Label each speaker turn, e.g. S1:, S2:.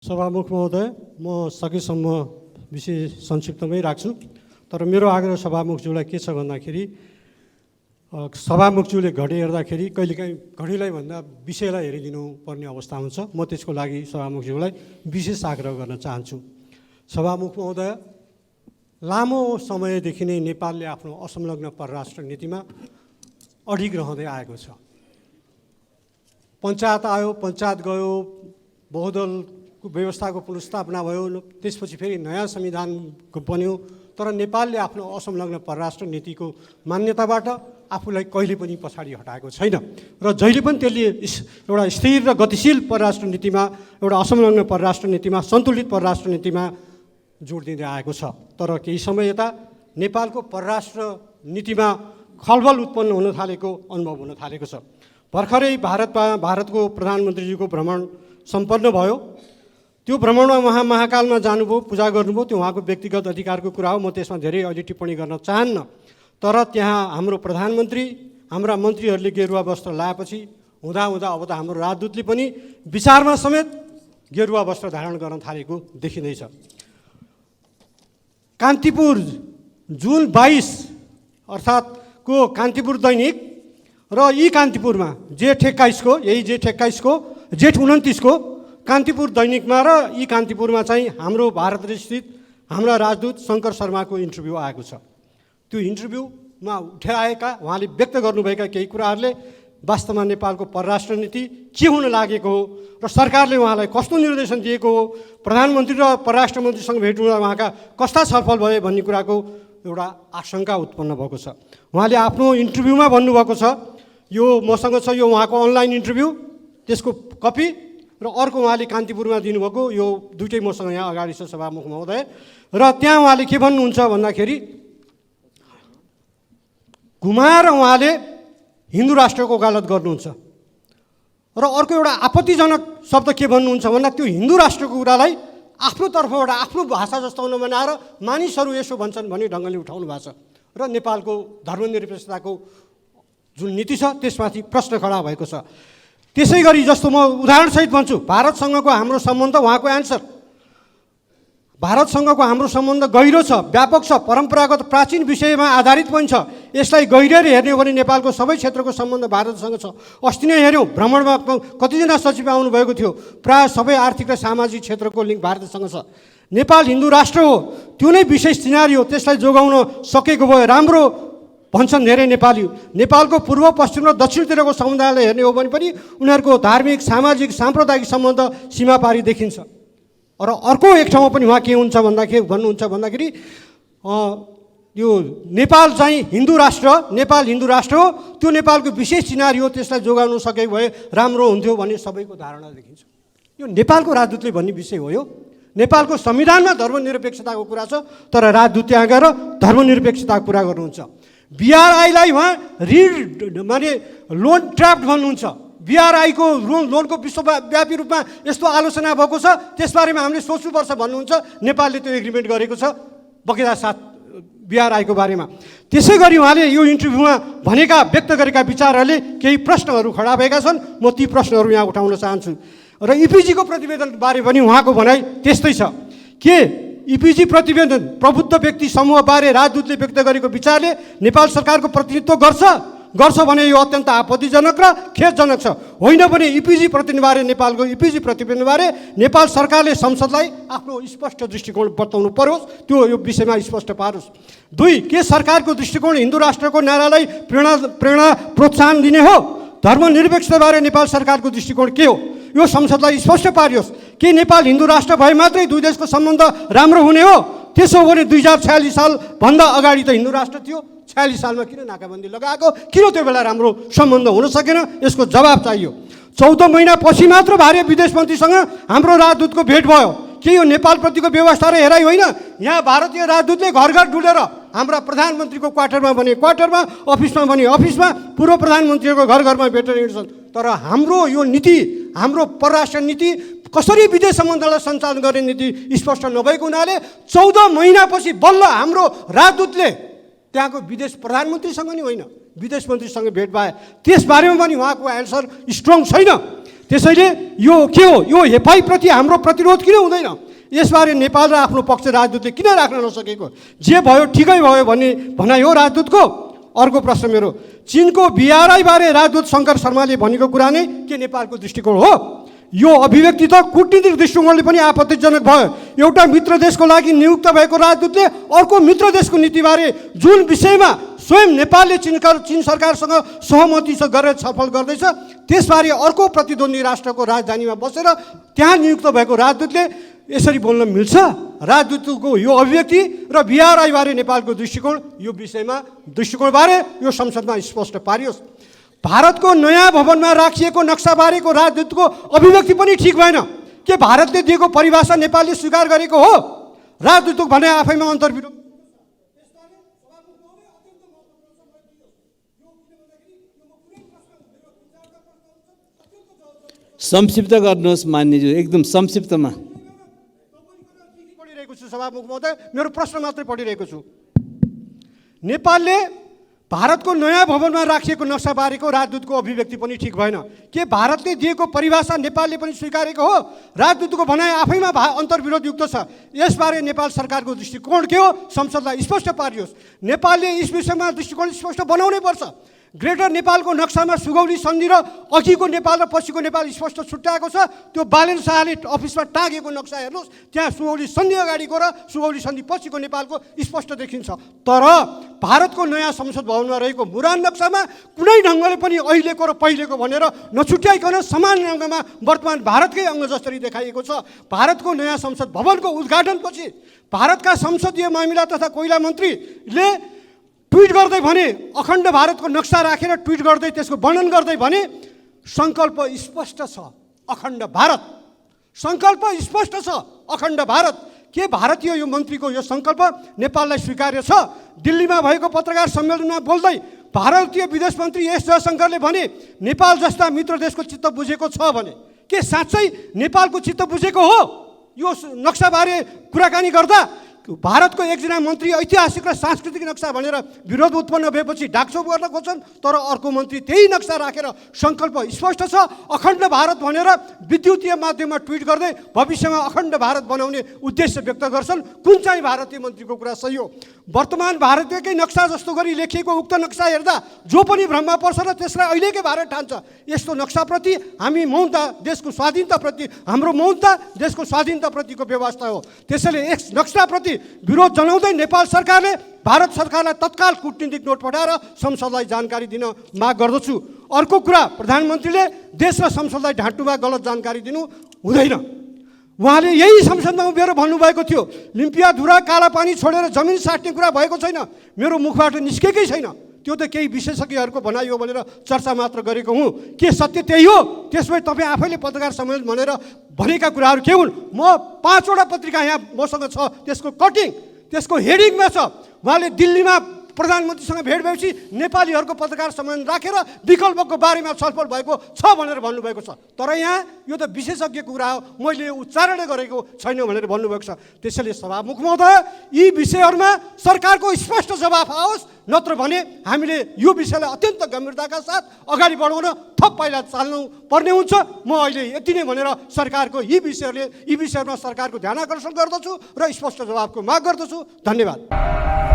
S1: सभामुख महोदय, म सकेसम्म विषय संक्षिप्तमै राख्छु। तर मेरो आग्रह सभामुखज्यूलाई के छ भन्दाखेरि सभामुखज्यूले घडी हेर्दाखेरि कहिलेकाहीँ घडीलाई भन्दा विषयलाई हेरिदिनु पर्ने अवस्था हुन्छ। म त्यसको लागि सभामुखज्यूलाई विशेष आग्रह गर्न चाहन्छु। सभामुख महोदय, लामो समयदेखि नै नेपालले आफ्नो असंलग्न परराष्ट्र नीतिमा अडिग रहँदै आएको छ। पञ्चायत आयो, पञ्चायत गयो, बहुदल व्यवस्थाको पुनर्स्थापना भयो, त्यसपछि फेरि नयाँ संविधान बन्यो। तर नेपालले आफ्नो असंलग्न परराष्ट्र नीतिको मान्यताबाट आफूलाई कहिले पनि पछाडि हटाएको छैन र जहिले पनि त्यसले एउटा स्थिर र गतिशील परराष्ट्र नीतिमा, एउटा असंलग्न परराष्ट्र नीतिमा, सन्तुलित परराष्ट्र नीतिमा जोड दिँदै आएको छ। तर केही समय यता नेपालको परराष्ट्र नीतिमा खलबल उत्पन्न हुन थालेको अनुभव हुन थालेको छ। भर्खरै भारतको प्रधानमन्त्रीजीको भ्रमण सम्पन्न भयो। त्यो भ्रमणमा उहाँ महाकालमा जानुभयो, पूजा गर्नुभयो, त्यो उहाँको व्यक्तिगत अधिकारको कुरा हो। म त्यसमा धेरै अहिले टिप्पणी गर्न चाहन्न। तर त्यहाँ हाम्रो प्रधानमन्त्री, हाम्रा मन्त्रीहरूले गेरुवा वस्त्र लाएपछि हुँदा अब त हाम्रो राजदूतले पनि विचारमा समेत गेरुवा वस्त्र धारण गर्न थालेको देखिँदैछ। कान्तिपुर जुन 22 अर्थात् को कान्तिपुर दैनिक र यी कान्तिपुरमा जेठ 21 को, यही जेठ 21 को, जेठ 29 को कान्तिपुर दैनिकमा र यी कान्तिपुरमा चाहिँ हाम्रो भारत स्थित हाम्रा राजदूत शङ्कर शर्माको इन्टरभ्यू आएको छ। त्यो इन्टरभ्यूमा उठाएका, उहाँले व्यक्त गर्नुभएका केही कुराहरूले वास्तवमा नेपालको परराष्ट्र नीति के हुन लागेको हो र सरकारले उहाँलाई कस्तो निर्देशन दिएको हो, प्रधानमन्त्री र परराष्ट्र मन्त्रीसँग भेट हुँदा उहाँका कस्ता छलफल भए भन्ने कुराको एउटा आशंका उत्पन्न भएको छ। उहाँले आफ्नो इन्टरभ्यूमा भन्नुभएको छ, यो मसँग छ, यो उहाँको अनलाइन इन्टरभ्यू, त्यसको कपी र अर्को उहाँले कान्तिपुरमा दिनुभएको, यो दुइटै मसँग यहाँ अगाडि छ सभामुख महोदय। र त्यहाँ उहाँले के भन्नुहुन्छ भन्दाखेरि घुमाएर उहाँले हिन्दू राष्ट्रको वकालत गर्नुहुन्छ र अर्को एउटा आपत्तिजनक शब्द के भन्नुहुन्छ भन्दा त्यो हिन्दू राष्ट्रको कुरालाई आफ्नो तर्फबाट आफ्नो भाषा जस्तो नबनाएर मानिसहरू यसो भन्छन् भन्ने ढङ्गले उठाउनु भएको छ र नेपालको धर्मनिरपेक्षताको जुन नीति छ त्यसमाथि प्रश्न खडा भएको छ। त्यसै गरी जस्तो म उदाहरणसहित भन्छु, भारतसँगको हाम्रो सम्बन्ध, उहाँको एन्सर, भारतसँगको हाम्रो सम्बन्ध गहिरो छ, व्यापक छ, परम्परागत प्राचीन विषयमा आधारित पनि छ। यसलाई गहिरेर हेर्ने हो भने नेपालको सबै क्षेत्रको सम्बन्ध भारतसँग छ। अस्ति नै हेऱ्यौँ, भ्रमणमा कतिजना सचिव आउनुभएको थियो, प्रायः सबै आर्थिक र सामाजिक क्षेत्रको लिङ्क भारतसँग छ। नेपाल हिन्दू राष्ट्र हो, त्यो नै विशेष चिनारी हो, त्यसलाई जोगाउन सकेको भए राम्रो भन्छन् धेरै नेपाली। नेपालको पूर्व, पश्चिम र दक्षिणतिरको समुदायलाई हेर्ने हो भने पनि उनीहरूको धार्मिक, सामाजिक, साम्प्रदायिक सम्बन्ध सीमा पारी देखिन्छ। र अर्को एक ठाउँमा पनि उहाँ के हुन्छ भन्नुहुन्छ भन्दाखेरि यो नेपाल चाहिँ हिन्दू राष्ट्र, नेपाल हिन्दू राष्ट्र हो, त्यो नेपालको विशेष चिनारी हो, त्यसलाई जोगाउन सकेको भए राम्रो हुन्थ्यो भन्ने सबैको धारणा देखिन्छ। यो नेपालको राजदूतले भन्ने विषय हो। यो नेपालको संविधानमा धर्मनिरपेक्षताको कुरा छ, तर राजदूत त्यहाँ गएर धर्मनिरपेक्षताको कुरा गर्नुहुन्छ। बीआरआईलाई उहाँ माने लोन ट्र्याप्ड भन्नुहुन्छ। बीआरआईको लोनको विश्वव्यापी रूपमा यस्तो आलोचना भएको छ, त्यसबारेमा हामीले सोच्नुपर्छ भन्नुहुन्छ। नेपालले त्यो एग्रिमेन्ट गरेको छ बकेदा साथ बीआरआईको बारेमा। त्यसै गरी उहाँले यो इन्टरभ्यूमा भनेका, व्यक्त गरेका विचारहरूले केही प्रश्नहरू खडा भएका छन्। म ती प्रश्नहरू यहाँ उठाउन चाहन्छु। र इपिजीको प्रतिवेदनबारे पनि उहाँको भनाइ त्यस्तै छ के इपिजी प्रतिवेदन प्रबुद्ध व्यक्ति समूहबारे राजदूतले व्यक्त गरेको विचारले नेपाल सरकारको प्रतिनिधित्व गर्छ भने यो अत्यन्त आपत्तिजनक र खेदजनक छ। होइन भने इपिजी प्रतिवेदनबारे, नेपालको इपिजी प्रतिवेदनबारे नेपाल सरकारले संसदलाई आफ्नो स्पष्ट दृष्टिकोण बताउनु परोस्, त्यो यो विषयमा स्पष्ट पारोस्। 2, के सरकारको दृष्टिकोण हिन्दू राष्ट्रको नारालाई प्रेरणा प्रोत्साहन दिने हो? धर्मनिरपेक्षताबारे नेपाल सरकारको दृष्टिकोण के हो? यो संसदलाई स्पष्ट पारियोस्। के नेपाल हिन्दू राष्ट्र भए मात्रै दुई देशको सम्बन्ध राम्रो हुने हो? त्यसो हो भने 2046 सालभन्दा अगाडि त हिन्दू राष्ट्र थियो, 46 सालमा किन नाकाबन्दी लगाएको? किन त्यो बेला राम्रो सम्बन्ध हुन सकेन? यसको जवाब चाहियो। 14 महिनापछि मात्र भारतीय विदेश मन्त्रीसँग हाम्रो राजदूतको भेट भयो। के यो नेपालप्रतिको व्यवस्था र हेराइ होइन? यहाँ भारतीय राजदूतले घर घर डुलेर हाम्रा प्रधानमन्त्रीको क्वार्टरमा भने क्वार्टरमा, अफिसमा भने अफिसमा, पूर्व प्रधानमन्त्रीको घर घरमा भेटेर हिँड्छन्। तर हाम्रो यो नीति, हाम्रो परराष्ट्र नीति, कसरी विदेश सम्बन्धलाई सञ्चालन गर्ने नीति स्पष्ट नभएको हुनाले 14 महिनापछि बल्ल हाम्रो राजदूतले त्यहाँको विदेश प्रधानमन्त्रीसँग नि होइन, विदेश मन्त्रीसँग भेट भए। त्यसबारेमा पनि उहाँको एन्सर स्ट्रङ छैन। त्यसैले यो के हो, यो हेपाइप्रति हाम्रो प्रतिरोध किन हुँदैन? यसबारे नेपाल र आफ्नो पक्ष राजदूतले किन राख्न नसकेको? जे भयो ठिकै भयो भन्ने भनाइ हो राजदूतको? अर्को प्रश्न मेरो, चीनको बीआरआईबारे राजदूत शङ्कर शर्माले भनेको कुरा नै के नेपालको दृष्टिकोण हो? यो अभिव्यक्ति त कूटनीतिक दृष्टिकोणले पनि आपत्तिजनक भयो। एउटा मित्र देशको लागि नियुक्त भएको राजदूतले अर्को मित्र देशको नीतिबारे जुन विषयमा स्वयं नेपालले चीन सरकारसँग सहमति गरेर छलफल गर्दैछ त्यसबारे अर्को प्रतिद्वन्दी राष्ट्रको राजधानीमा बसेर त्यहाँ नियुक्त भएको राजदूतले यसरी बोल्न मिल्छ? राजदूतको यो अभिव्यक्ति र बीआरआईबारे नेपालको दृष्टिकोण, यो विषयमा दृष्टिकोणबारे यो संसदमा स्पष्ट पारियोस्। भारतको नयाँ भवनमा राखिएको नक्साबारेको राजदूतको अभिव्यक्ति पनि ठिक भएन। के भारतले दिएको परिभाषा नेपालले स्वीकार गरेको हो? राजदूतको भनाइ आफैमा अन्तर्विरोध।
S2: संक्षिप्त गर्नुहोस् मान्यज्यू, एकदम संक्षिप्तमा।
S1: पढिरहेको छु सभामुख महोदय, मेरो प्रश्न मात्रै पढिरहेको छु। नेपालले भारतको नयाँ भवनमा राखिएको नक्साबारेको राजदूतको अभिव्यक्ति पनि ठिक भएन। के भारतले दिएको परिभाषा नेपालले पनि स्वीकारेको हो? राजदूतको भनाइ आफैमा अन्तर्विरोधयुक्त छ। यसबारे नेपाल सरकारको दृष्टिकोण के हो? संसदलाई स्पष्ट पारियोस्। नेपालले यस विषयमा दृष्टिकोण स्पष्ट बनाउनै पर्छ। ग्रेटर नेपालको नक्सामा सुगौली सन्धि र अघिको नेपाल र पछिको नेपाल स्पष्ट छुट्याएको छ। त्यो बालेन शाहले अफिसमा टाँगेको नक्सा हेर्नुहोस्, त्यहाँ सुगौली सन्धि अगाडिको र सुगौली सन्धि पछिको नेपालको स्पष्ट देखिन्छ। तर भारतको नयाँ संसद भवनमा रहेको मुरान नक्सामा कुनै ढङ्गले पनि अहिलेको र पहिलेको भनेर नछुट्याइकन समान रङमा वर्तमान भारतकै अङ्ग जसरी देखाइएको छ। भारतको नयाँ संसद भवनको उद्घाटनपछि भारतका संसदीय मामिला तथा कोइला मन्त्रीले ट्विट गर्दै भने, अखण्ड भारतको नक्सा राखेर ट्विट गर्दै त्यसको वर्णन गर्दै भने सङ्कल्प स्पष्ट छ अखण्ड भारत। सङ्कल्प स्पष्ट छ अखण्ड भारत। के भारतीय यो मन्त्रीको यो सङ्कल्प नेपाललाई स्वीकार्य छ? दिल्लीमा भएको पत्रकार सम्मेलनमा बोल्दै भारतीय विदेश मन्त्री एस जयशङ्करले भने नेपाल जस्ता मित्र देशको चित्त बुझेको छ भने के साँच्चै नेपालको चित्त बुझेको हो? यो नक्साबारे कुराकानी गर्दा भारतको एकजना मन्त्री ऐतिहासिक र सांस्कृतिक नक्सा भनेर विरोध उत्पन्न भएपछि ढाकछोप गर्न खोज्छन्, तर अर्को मन्त्री त्यही नक्सा राखेर सङ्कल्प स्पष्ट छ अखण्ड भारत भनेर विद्युतीय माध्यममा ट्विट गर्दै भविष्यमा अखण्ड भारत बनाउने उद्देश्य व्यक्त गर्छन्। कुन चाहिँ भारतीय मन्त्रीको कुरा सही हो? वर्तमान भारतीयकै नक्सा जस्तो गरी लेखिएको उक्त नक्सा हेर्दा जो पनि भ्रममा पर्छ र त्यसलाई अहिलेकै भारत ठान्छ। यस्तो नक्साप्रति हामी मौनता, देशको स्वाधीनताप्रति हाम्रो मौनता देशको स्वाधीनताप्रतिको व्यवस्था हो। त्यसैले यस नक्साप्रति विरोध जनाउँदै नेपाल सरकारले भारत सरकारलाई तत्काल कूटनीतिक नोट पठाएर संसदलाई जानकारी दिन माग गर्दछु। अर्को कुरा, प्रधानमन्त्रीले देश र संसदलाई ढाँट्नुमा गलत जानकारी दिनु हुँदैन। उहाँले यही संसदमा उभिएर भन्नुभएको थियो, लिम्पियाधुरा कालापानी छोडेर जमिन साट्ने कुरा भएको छैन, मेरो मुखबाट निस्केकै छैन। त्यो त केही विशेषज्ञहरूको भनाइ हो भनेर चर्चा मात्र गरेको हुँ। के सत्य त्यही हो? त्यसमै तपाईँ आफैले पत्रकार सम्मेलन भनेर भनेका कुराहरू के हुन्? म 5 वटा पत्रिका यहाँ मसँग छ, त्यसको कटिङ त्यसको हेडिङमा छ। उहाँले दिल्लीमा प्रधानमन्त्रीसँग भेट भएपछि नेपालीहरूको पत्रकार सम्मेलन राखेर विकल्पको बारेमा छलफल भएको छ भनेर भन्नुभएको छ। तर यहाँ यो त विशेषज्ञको कुरा हो, मैले उच्चारणै गरेको छैन भनेर भन्नुभएको छ। त्यसैले सभामुख महोदय, यी विषयहरूमा सरकारको स्पष्ट जवाफ आओस्, नत्र भने हामीले यो विषयलाई अत्यन्त गम्भीरताका साथ अगाडि बढाउन थप पाइला चाल्नु पर्ने हुन्छ। म अहिले यति नै भनेर सरकारको यी विषयमा सरकारको ध्यान आकर्षण गर्दछु र स्पष्ट जवाफको माग गर्दछु। धन्यवाद।